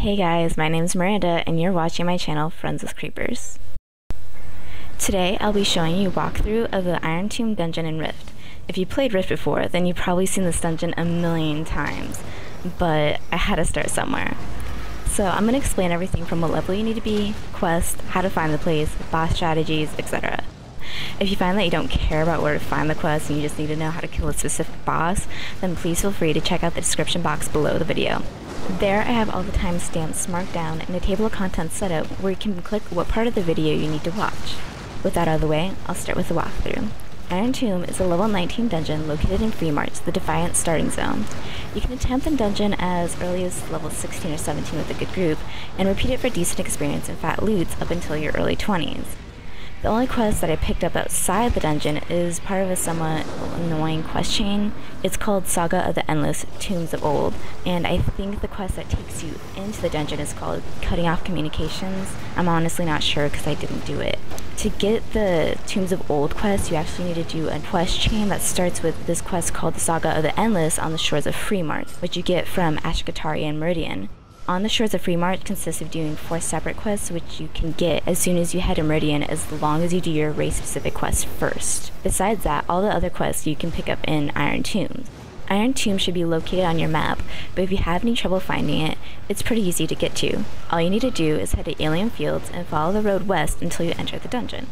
Hey guys, my name is Miranda and you're watching my channel Friends with Creepers. Today I'll be showing you a walkthrough of the Iron Tomb dungeon in Rift. If you played Rift before, then you've probably seen this dungeon a million times, but I had to start somewhere. So I'm going to explain everything from what level you need to be, quest, how to find the place, boss strategies, etc. If you find that you don't care about where to find the quest and you just need to know how to kill a specific boss, then please feel free to check out the description box below the video. There I have all the timestamps marked down and a table of contents set up where you can click what part of the video you need to watch. With that out of the way, I'll start with the walkthrough. Iron Tomb is a level 19 dungeon located in Freemarch, the Defiant starting zone. You can attempt the dungeon as early as level 16 or 17 with a good group, and repeat it for decent experience and fat loots up until your early 20s. The only quest that I picked up outside the dungeon is part of a somewhat annoying quest chain. It's called Saga of the Endless Tombs of Old, and I think the quest that takes you into the dungeon is called Cutting Off Communications. I'm honestly not sure because I didn't do it. To get the Tombs of Old quest, you actually need to do a quest chain that starts with this quest called the Saga of the Endless on the shores of Freemarch, which you get from Ashkatari and Meridian. On the shores of Freemarch consists of doing 4 separate quests, which you can get as soon as you head to Meridian, as long as you do your race-specific quest first. Besides that, all the other quests you can pick up in Iron Tomb. Iron Tomb should be located on your map, but if you have any trouble finding it, it's pretty easy to get to. All you need to do is head to Alien Fields and follow the road west until you enter the dungeon.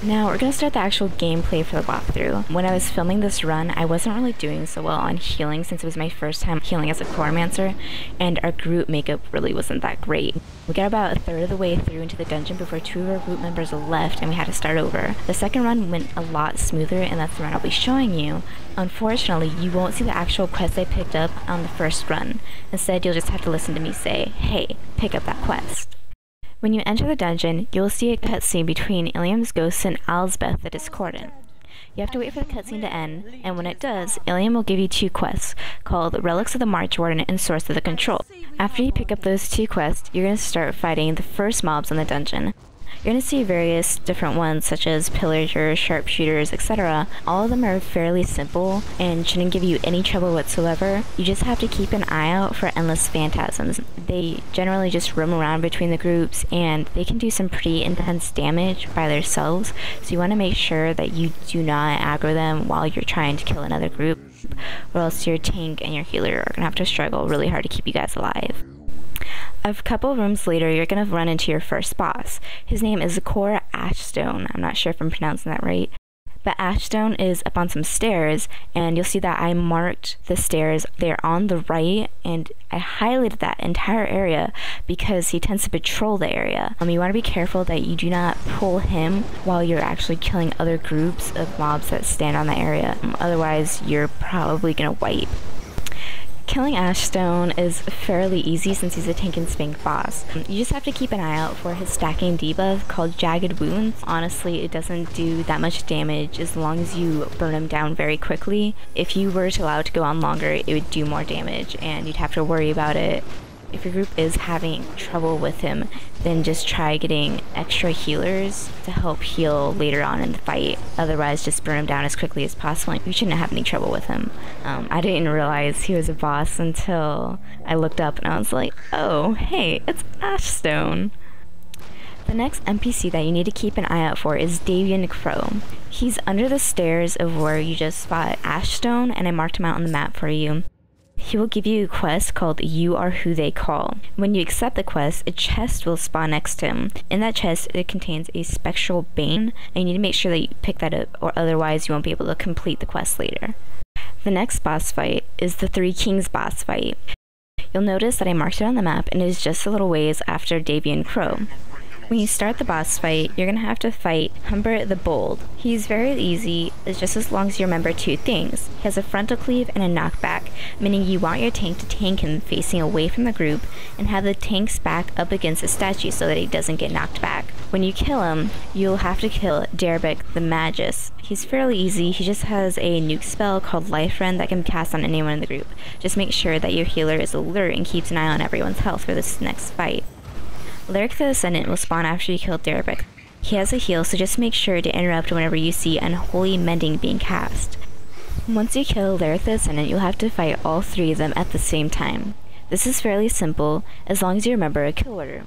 Now we're going to start the actual gameplay for the walkthrough. When I was filming this run, I wasn't really doing so well on healing since it was my first time healing as a Chronomancer, and our group makeup really wasn't that great. We got about a third of the way through into the dungeon before 2 of our group members left and we had to start over. The second run went a lot smoother, and that's the run I'll be showing you. Unfortunately, you won't see the actual quest I picked up on the first run. Instead, you'll just have to listen to me say, hey, pick up that quest. When you enter the dungeon, you will see a cutscene between Ilium's ghost and Alsbeth the Discordant. You have to wait for the cutscene to end, and when it does, Ilium will give you 2 quests, called Relics of the March Warden and Source of the Control. After you pick up those 2 quests, you're going to start fighting the first mobs in the dungeon. You're going to see various different ones, such as pillagers, sharpshooters, etc. All of them are fairly simple and shouldn't give you any trouble whatsoever. You just have to keep an eye out for Endless Phantasms. They generally just roam around between the groups, and they can do some pretty intense damage by themselves, so you want to make sure that you do not aggro them while you're trying to kill another group, or else your tank and your healer are going to have to struggle really hard to keep you guys alive. A couple rooms later, you're going to run into your first boss. His name is Caor Ashstone. I'm not sure if I'm pronouncing that right. But Ashstone is up on some stairs, and you'll see that I marked the stairs. They're on the right, and I highlighted that entire area because he tends to patrol the area. You want to be careful that you do not pull him while you're actually killing other groups of mobs that stand on the area. Otherwise, you're probably going to wipe. Killing Ashstone is fairly easy since he's a tank and spank boss. You just have to keep an eye out for his stacking debuff called Jagged Wounds. Honestly, it doesn't do that much damage as long as you burn him down very quickly. If you were to allow it to go on longer, it would do more damage and you'd have to worry about it. If your group is having trouble with him, then just try getting extra healers to help heal later on in the fight. Otherwise, just burn him down as quickly as possible. You shouldn't have any trouble with him. I didn't realize he was a boss until I looked up and I was like, oh, hey, it's Ashstone. The next NPC that you need to keep an eye out for is Davian Crow. He's under the stairs of where you just fought Ashstone, and I marked him out on the map for you. He will give you a quest called You Are Who They Call. When you accept the quest, a chest will spawn next to him. In that chest, it contains a spectral bane, and you need to make sure that you pick that up, or otherwise you won't be able to complete the quest later. The next boss fight is the 3 Kings boss fight. You'll notice that I marked it on the map, and it is just a little ways after Davian Crow. When you start the boss fight, you're going to have to fight Humbart the Bold. He's very easy, it's just as long as you remember 2 things. He has a frontal cleave and a knockback, meaning you want your tank to tank him facing away from the group and have the tank's back up against a statue so that he doesn't get knocked back. When you kill him, you'll have to kill Derribec the Magus. He's fairly easy, he just has a nuke spell called Life Rend that can cast on anyone in the group. Just make sure that your healer is alert and keeps an eye on everyone's health for this next fight. Laric the Ascendant will spawn after you kill Derribec. He has a heal, so just make sure to interrupt whenever you see Unholy Mending being cast. Once you kill Laric the Ascendant, you'll have to fight all 3 of them at the same time. This is fairly simple as long as you remember a kill order.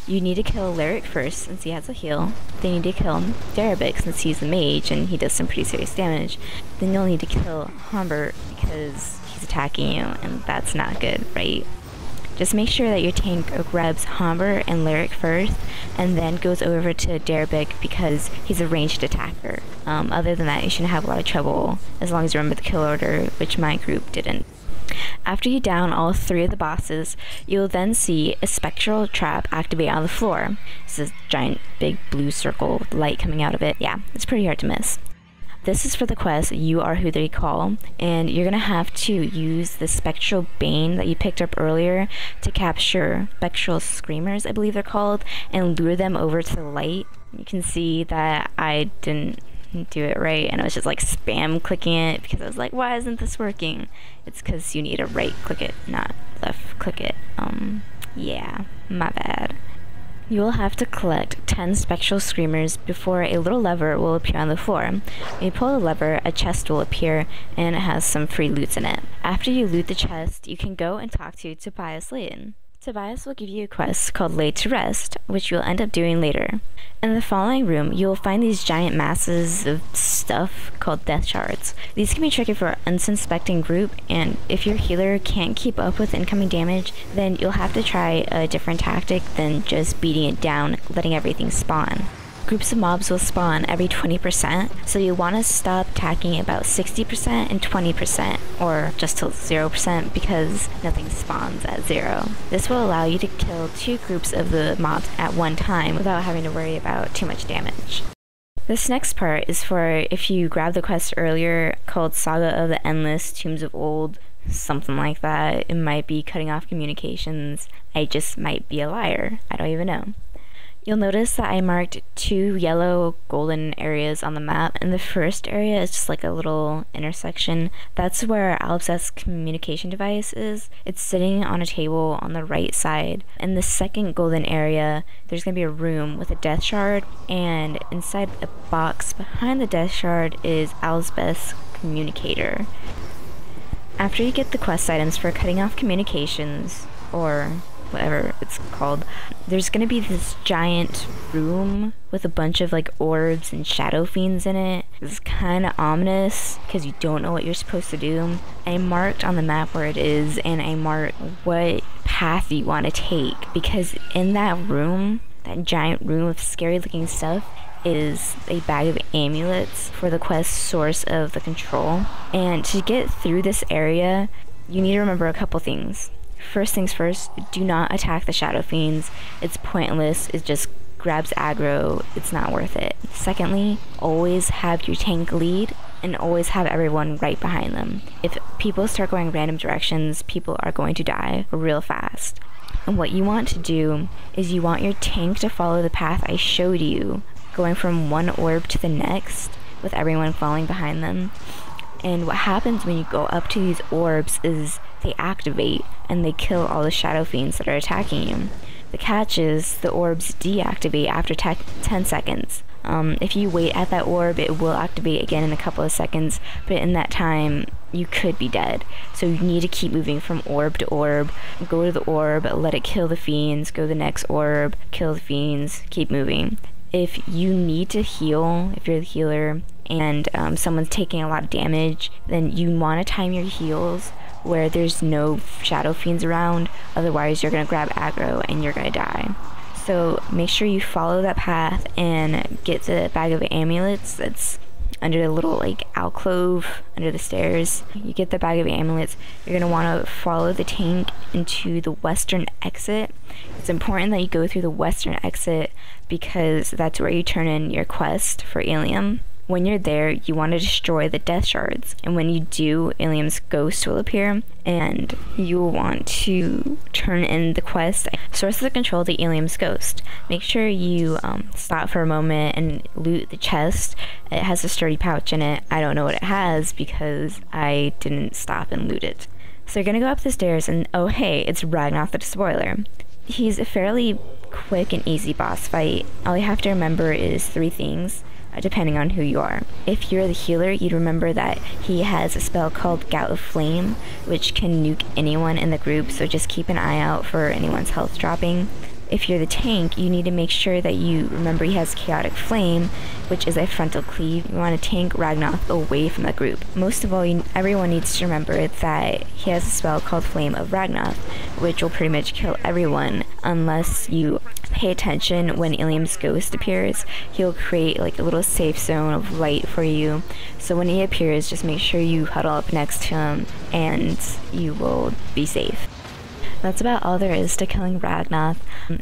You need to kill Laric first since he has a heal, then you need to kill Derribec since he's a mage and he does some pretty serious damage, then you'll need to kill Humbart because he's attacking you and that's not good, right? Just make sure that your tank grabs Humbart and Laric first, and then goes over to Derribec because he's a ranged attacker. Other than that, you shouldn't have a lot of trouble, as long as you remember the kill order, which my group didn't. After you down all 3 of the bosses, you'll then see a spectral trap activate on the floor. It's this giant big blue circle with light coming out of it. Yeah, it's pretty hard to miss. This is for the quest, You Are Who They Call, and you're gonna have to use the Spectral Bane that you picked up earlier to capture Spectral Screamers, I believe they're called, and lure them over to the light. You can see that I didn't do it right, and I was just like spam clicking it because I was like, why isn't this working? It's because you need to right click it, not left click it. Yeah, my bad. You will have to collect 10 Spectral Screamers before a little lever will appear on the floor. When you pull the lever, a chest will appear, and it has some free loot in it. After you loot the chest, you can go and talk to Tobias Leighton. Tobias will give you a quest called Laid to Rest, which you'll end up doing later. In the following room, you will find these giant masses of stuff called death shards. These can be tricky for an unsuspecting group, and if your healer can't keep up with incoming damage, then you'll have to try a different tactic than just beating it down, letting everything spawn. Groups of mobs will spawn every 20%, so you want to stop attacking about 60% and 20%, or just till 0% because nothing spawns at 0. This will allow you to kill 2 groups of the mobs at one time without having to worry about too much damage. This next part is for if you grabbed the quest earlier called Saga of the Endless Tombs of Old, something like that. It might be cutting off communications. I just might be a liar. I don't even know. You'll notice that I marked 2 yellow golden areas on the map, and the first area is just like a little intersection. That's where Alsbeth's communication device is. It's sitting on a table on the right side. In the second golden area, there's going to be a room with a death shard, and inside a box behind the death shard is Alsbeth's communicator. After you get the quest items for cutting off communications, or whatever it's called, there's gonna be this giant room with a bunch of like orbs and shadow fiends in it. It's kind of ominous because you don't know what you're supposed to do. I marked on the map where it is, and I marked what path you want to take, because in that room, that giant room of scary looking stuff, is a bag of amulets for the quest Source of the Control. And to get through this area, you need to remember a couple things. First things first, do not attack the shadow fiends. It's pointless. It just grabs aggro. It's not worth it. Secondly, always have your tank lead and always have everyone right behind them. If people start going random directions, people are going to die real fast. And what you want to do is you want your tank to follow the path I showed you, going from one orb to the next with everyone falling behind them. And what happens when you go up to these orbs is they activate and they kill all the shadow fiends that are attacking you. The catch is the orbs deactivate after 10 seconds. If you wait at that orb, it will activate again in a couple of seconds, but in that time, you could be dead. So you need to keep moving from orb to orb. Go to the orb, let it kill the fiends, go to the next orb, kill the fiends, keep moving. If you need to heal, if you're the healer, and someone's taking a lot of damage, then you want to time your heals where there's no shadow fiends around, otherwise you're going to grab aggro and you're going to die. So make sure you follow that path and get the Bag of Amulets that's under the little like alcove under the stairs. You get the Bag of Amulets, you're going to want to follow the tank into the western exit. It's important that you go through the western exit because that's where you turn in your quest for Ilium. When you're there, you want to destroy the death shards, and when you do, Ilium's ghost will appear, and you will want to turn in the quest Source of the Control to Ilium's ghost. Make sure you stop for a moment and loot the chest. It has a sturdy pouch in it. I don't know what it has because I didn't stop and loot it. So you're gonna go up the stairs, and oh hey, it's Ragnoth the Despoiler. He's a fairly quick and easy boss fight. All you have to remember is 3 things. depending on who you are. If you're the healer, you'd remember that he has a spell called Gout of Flame, which can nuke anyone in the group, so just keep an eye out for anyone's health dropping. If you're the tank, you need to make sure that you remember he has Chaotic Flame, which is a frontal cleave. You want to tank Ragnoth away from the group. Most of all, everyone needs to remember that he has a spell called Flame of Ragnoth, which will pretty much kill everyone unless you pay attention. When Ilium's ghost appears, he'll create like a little safe zone of light for you. So when he appears, just make sure you huddle up next to him and you will be safe. That's about all there is to killing Ragnoth.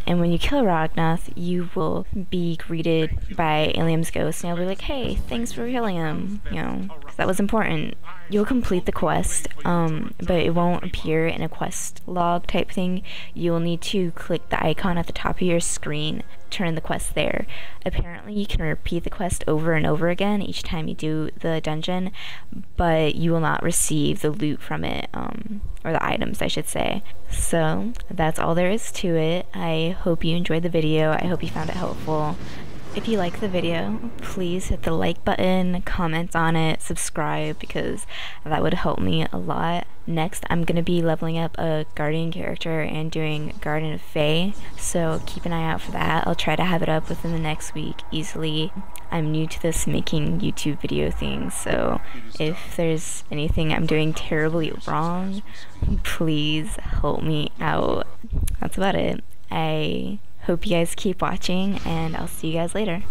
And when you kill Ragnoth, you will be greeted by Ilium's ghost, and you'll be like, hey, thanks for killing him, you know, 'cause that was important. You'll complete the quest, but it won't appear in a quest log type thing. You'll need to click the icon at the top of your screen, turn the quest there. Apparently you can repeat the quest over and over again each time you do the dungeon, but you will not receive the loot from it, or the items I should say. So that's all there is to it. I hope you enjoyed the video. I hope you found it helpful. If you like the video, please hit the like button, comment on it, subscribe, because that would help me a lot. Next, I'm going to be leveling up a Guardian character and doing Garden of Fae, so keep an eye out for that. I'll try to have it up within the next week easily. I'm new to this making YouTube video thing, so if there's anything I'm doing terribly wrong, please help me out. That's about it. I hope you guys keep watching, and I'll see you guys later.